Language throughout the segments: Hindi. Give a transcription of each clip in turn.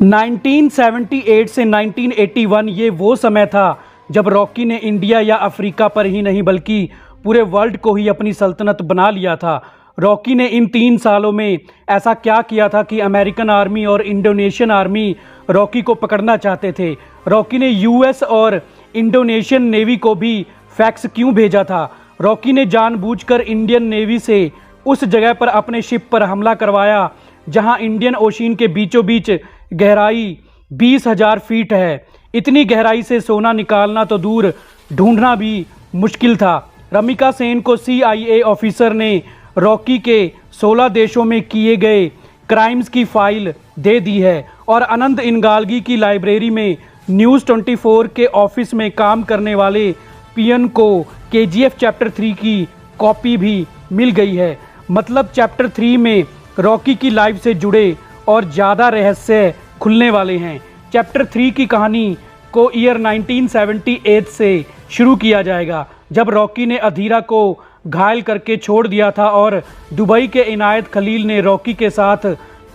1978 से 1981 ये वो समय था जब रॉकी ने इंडिया या अफ्रीका पर ही नहीं बल्कि पूरे वर्ल्ड को ही अपनी सल्तनत बना लिया था। रॉकी ने इन 3 सालों में ऐसा क्या किया था कि अमेरिकन आर्मी और इंडोनेशियन आर्मी रॉकी को पकड़ना चाहते थे। रॉकी ने यूएस और इंडोनेशियन नेवी को भी फैक्स क्यों भेजा था। रॉकी ने जानबूझकर इंडियन नेवी से उस जगह पर अपने शिप पर हमला करवाया जहां इंडियन ओशियन के बीचों बीच गहराई 20,000 फीट है। इतनी गहराई से सोना निकालना तो दूर, ढूंढना भी मुश्किल था। रमिका सेन को CIA ऑफिसर ने रॉकी के 16 देशों में किए गए क्राइम्स की फाइल दे दी है और अनंत इंगालगी की लाइब्रेरी में न्यूज़ 24 के ऑफिस में काम करने वाले पियन को KGF चैप्टर 3 की कॉपी भी मिल गई है। मतलब चैप्टर 3 में रॉकी की लाइफ से जुड़े और ज़्यादा रहस्य खुलने वाले हैं। चैप्टर 3 की कहानी को ईयर 1978 से शुरू किया जाएगा जब रॉकी ने अधीरा को घायल करके छोड़ दिया था और दुबई के इनायत खलील ने रॉकी के साथ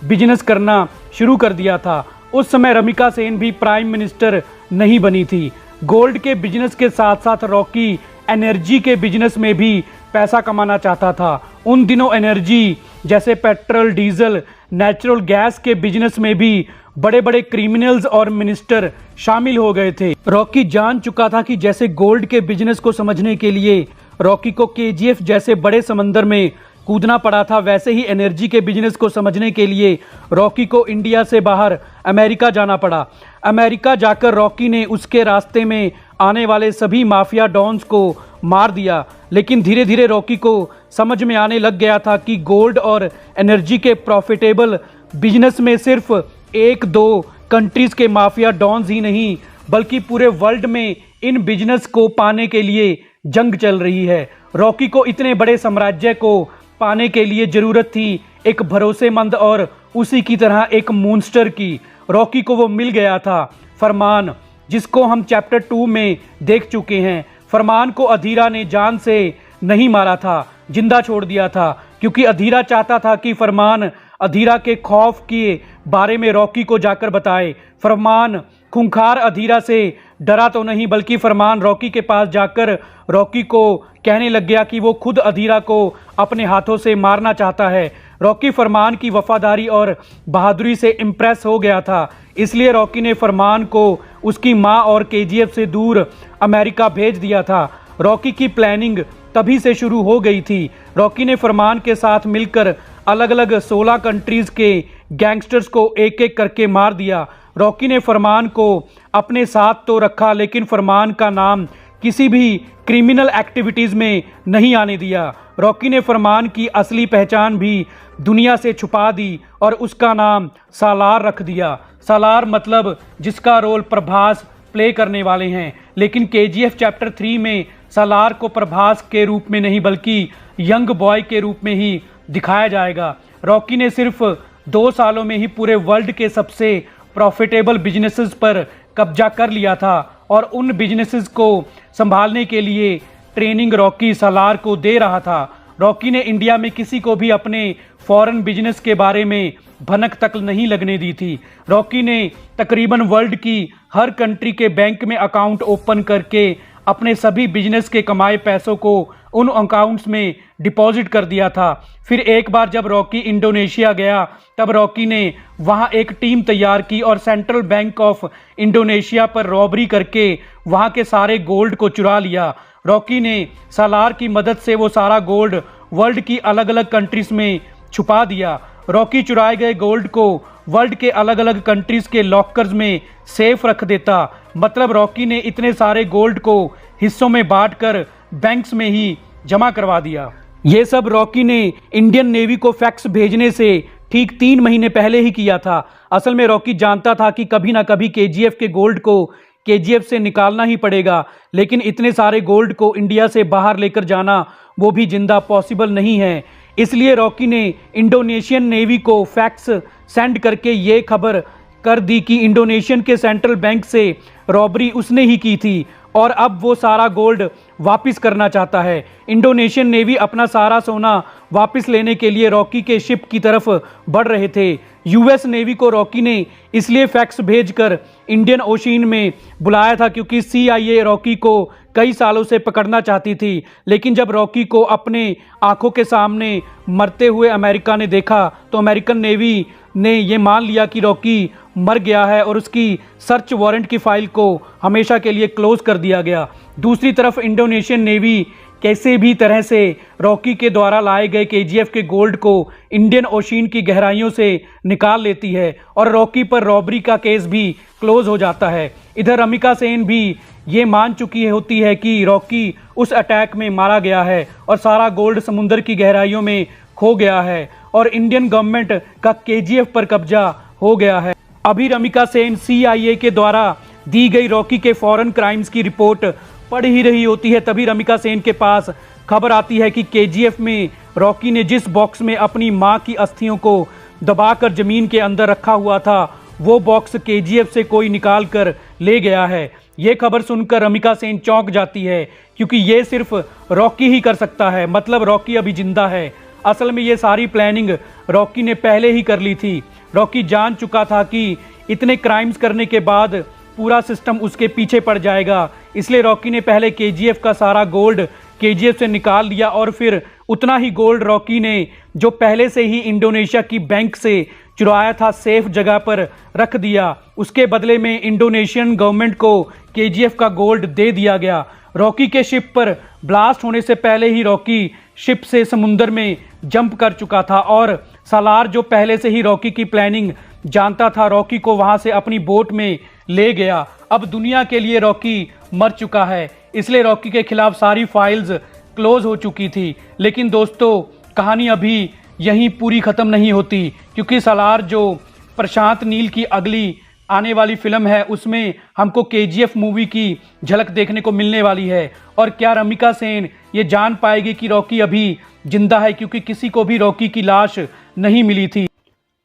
बिजनेस करना शुरू कर दिया था। उस समय रमिका सेन भी प्राइम मिनिस्टर नहीं बनी थी। गोल्ड के बिजनेस के साथ साथ रॉकी एनर्जी के बिजनेस में भी पैसा कमाना चाहता था। उन दिनों एनर्जी जैसे पेट्रोल, डीजल, नेचुरल गैस के बिजनेस में भी बड़े बड़े क्रिमिनल्स और मिनिस्टर शामिल हो गए थे। रॉकी जान चुका था कि जैसे गोल्ड के बिजनेस को समझने के लिए रॉकी को KGF जैसे बड़े समंदर में कूदना पड़ा था, वैसे ही एनर्जी के बिजनेस को समझने के लिए रॉकी को इंडिया से बाहर अमेरिका जाना पड़ा। अमेरिका जाकर रॉकी ने उसके रास्ते में आने वाले सभी माफिया डॉन्स को मार दिया। लेकिन धीरे धीरे रॉकी को समझ में आने लग गया था कि गोल्ड और एनर्जी के प्रॉफिटेबल बिजनेस में सिर्फ 1-2 कंट्रीज के माफिया डॉन्स ही नहीं बल्कि पूरे वर्ल्ड में इन बिजनेस को पाने के लिए जंग चल रही है। रॉकी को इतने बड़े साम्राज्य को पाने के लिए जरूरत थी एक भरोसेमंद और उसी की तरह एक मूनस्टर की। रॉकी को वो मिल गया था, फरमान, जिसको हम चैप्टर 2 में देख चुके हैं। फरमान को अधीरा ने जान से नहीं मारा था, जिंदा छोड़ दिया था, क्योंकि अधीरा चाहता था कि फरमान अधीरा के खौफ के बारे में रॉकी को जाकर बताए। फरमान खूंखार अधीरा से डरा तो नहीं बल्कि फरमान रॉकी के पास जाकर रॉकी को कहने लग गया कि वो खुद अधीरा को अपने हाथों से मारना चाहता है। रॉकी फरमान की वफादारी और बहादुरी से इम्प्रेस हो गया था, इसलिए रॉकी ने फरमान को उसकी माँ और KGF से दूर अमेरिका भेज दिया था। रॉकी की प्लानिंग तभी से शुरू हो गई थी। रॉकी ने फरमान के साथ मिलकर अलग अलग 16 कंट्रीज के गैंगस्टर्स को एक एक करके मार दिया। रॉकी ने फरमान को अपने साथ तो रखा लेकिन फरमान का नाम किसी भी क्रिमिनल एक्टिविटीज़ में नहीं आने दिया। रॉकी ने फरमान की असली पहचान भी दुनिया से छुपा दी और उसका नाम सालार रख दिया। सालार मतलब जिसका रोल प्रभास प्ले करने वाले हैं। लेकिन KGF चैप्टर 3 में सालार को प्रभास के रूप में नहीं बल्कि यंग बॉय के रूप में ही दिखाया जाएगा। रॉकी ने सिर्फ 2 सालों में ही पूरे वर्ल्ड के सबसे प्रॉफिटेबल बिजनेसेस पर कब्जा कर लिया था और उन बिजनेसेस को संभालने के लिए ट्रेनिंग रॉकी सालार को दे रहा था। रॉकी ने इंडिया में किसी को भी अपने फॉरेन बिजनेस के बारे में भनक तक नहीं लगने दी थी। रॉकी ने तकरीबन वर्ल्ड की हर कंट्री के बैंक में अकाउंट ओपन करके अपने सभी बिजनेस के कमाए पैसों को उन अकाउंट्स में डिपॉजिट कर दिया था। फिर एक बार जब रॉकी इंडोनेशिया गया तब रॉकी ने वहां एक टीम तैयार की और सेंट्रल बैंक ऑफ इंडोनेशिया पर रॉबरी करके वहां के सारे गोल्ड को चुरा लिया। रॉकी ने सालार की मदद से वो सारा गोल्ड वर्ल्ड की अलग अलग कंट्रीज में छुपा दिया। रॉकी चुराए गए गोल्ड को वर्ल्ड के अलग अलग कंट्रीज के लॉकर्स में सेफ रख देता। मतलब रॉकी ने इतने सारे गोल्ड को हिस्सों में बांटकर बैंक्स में ही जमा करवा दिया। ये सब रॉकी ने इंडियन नेवी को फैक्स भेजने से ठीक 3 महीने पहले ही किया था। असल में रॉकी जानता था कि कभी ना कभी KGF के गोल्ड को KGF से निकालना ही पड़ेगा, लेकिन इतने सारे गोल्ड को इंडिया से बाहर लेकर जाना वो भी जिंदा पॉसिबल नहीं है। इसलिए रॉकी ने इंडोनेशियन नेवी को फैक्स सेंड करके ये खबर कर दी कि इंडोनेशियन के सेंट्रल बैंक से रॉबरी उसने ही की थी और अब वो सारा गोल्ड वापस करना चाहता है। इंडोनेशियन नेवी अपना सारा सोना वापस लेने के लिए रॉकी के शिप की तरफ बढ़ रहे थे। यूएस नेवी को रॉकी ने इसलिए फैक्स भेजकर इंडियन ओशियन में बुलाया था क्योंकि सीआईए रॉकी को कई सालों से पकड़ना चाहती थी, लेकिन जब रॉकी को अपने आंखों के सामने मरते हुए अमेरिका ने देखा तो अमेरिकन नेवी ने ये मान लिया कि रॉकी मर गया है और उसकी सर्च वारंट की फाइल को हमेशा के लिए क्लोज कर दिया गया। दूसरी तरफ इंडोनेशियन नेवी कैसे भी तरह से रॉकी के द्वारा लाए गए केजीएफ के गोल्ड को इंडियन ओशियन की गहराइयों से निकाल लेती है और रॉकी पर रॉबरी का केस भी क्लोज हो जाता है। इधर रमिका सेन भी ये मान चुकी होती है कि रॉकी उस अटैक में मारा गया है और सारा गोल्ड समुद्र की गहराइयों में खो गया है और इंडियन गवर्नमेंट का केजीएफ पर कब्जा हो गया है। अभी रमिका सेन सीआईए के द्वारा दी गई रॉकी के फॉरेन क्राइम्स की रिपोर्ट पढ़ ही रही होती है, तभी रमिका सेन के पास खबर आती है कि केजीएफ में रॉकी ने जिस बॉक्स में अपनी मां की अस्थियों को दबाकर जमीन के अंदर रखा हुआ था वो बॉक्स केजीएफ से कोई निकाल कर ले गया है। ये खबर सुनकर रमिका सेन चौंक जाती है क्योंकि ये सिर्फ रॉकी ही कर सकता है, मतलब रॉकी अभी जिंदा है। असल में ये सारी प्लानिंग रॉकी ने पहले ही कर ली थी। रॉकी जान चुका था कि इतने क्राइम्स करने के बाद पूरा सिस्टम उसके पीछे पड़ जाएगा, इसलिए रॉकी ने पहले केजीएफ का सारा गोल्ड केजीएफ से निकाल लिया और फिर उतना ही गोल्ड रॉकी ने जो पहले से ही इंडोनेशिया की बैंक से चुराया था सेफ जगह पर रख दिया। उसके बदले में इंडोनेशियन गवर्नमेंट को केजीएफ का गोल्ड दे दिया गया। रॉकी के शिप पर ब्लास्ट होने से पहले ही रॉकी शिप से समुंदर में जंप कर चुका था और सालार जो पहले से ही रॉकी की प्लानिंग जानता था रॉकी को वहां से अपनी बोट में ले गया। अब दुनिया के लिए रॉकी मर चुका है, इसलिए रॉकी के खिलाफ सारी फाइल्स क्लोज हो चुकी थी। लेकिन दोस्तों कहानी अभी यहीं पूरी खत्म नहीं होती क्योंकि सालार जो प्रशांत नील की अगली आने वाली फिल्म है उसमें हमको केजीएफ मूवी की झलक देखने को मिलने वाली है। और क्या रमिका सेन ये जान पाएगी कि रॉकी अभी जिंदा है, क्योंकि किसी को भी रॉकी की लाश नहीं मिली थी।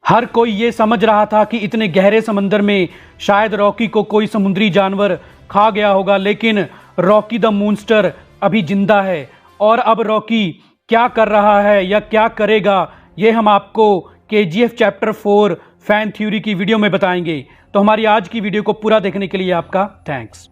हर कोई ये समझ रहा था कि इतने गहरे समंदर में शायद रॉकी को कोई समुद्री जानवर खा गया होगा, लेकिन रॉकी द मूनस्टर अभी जिंदा है। और अब रॉकी क्या कर रहा है या क्या करेगा ये हम आपको केजीएफ चैप्टर 4 फैन थ्योरी की वीडियो में बताएंगे। तो हमारी आज की वीडियो को पूरा देखने के लिए आपका थैंक्स।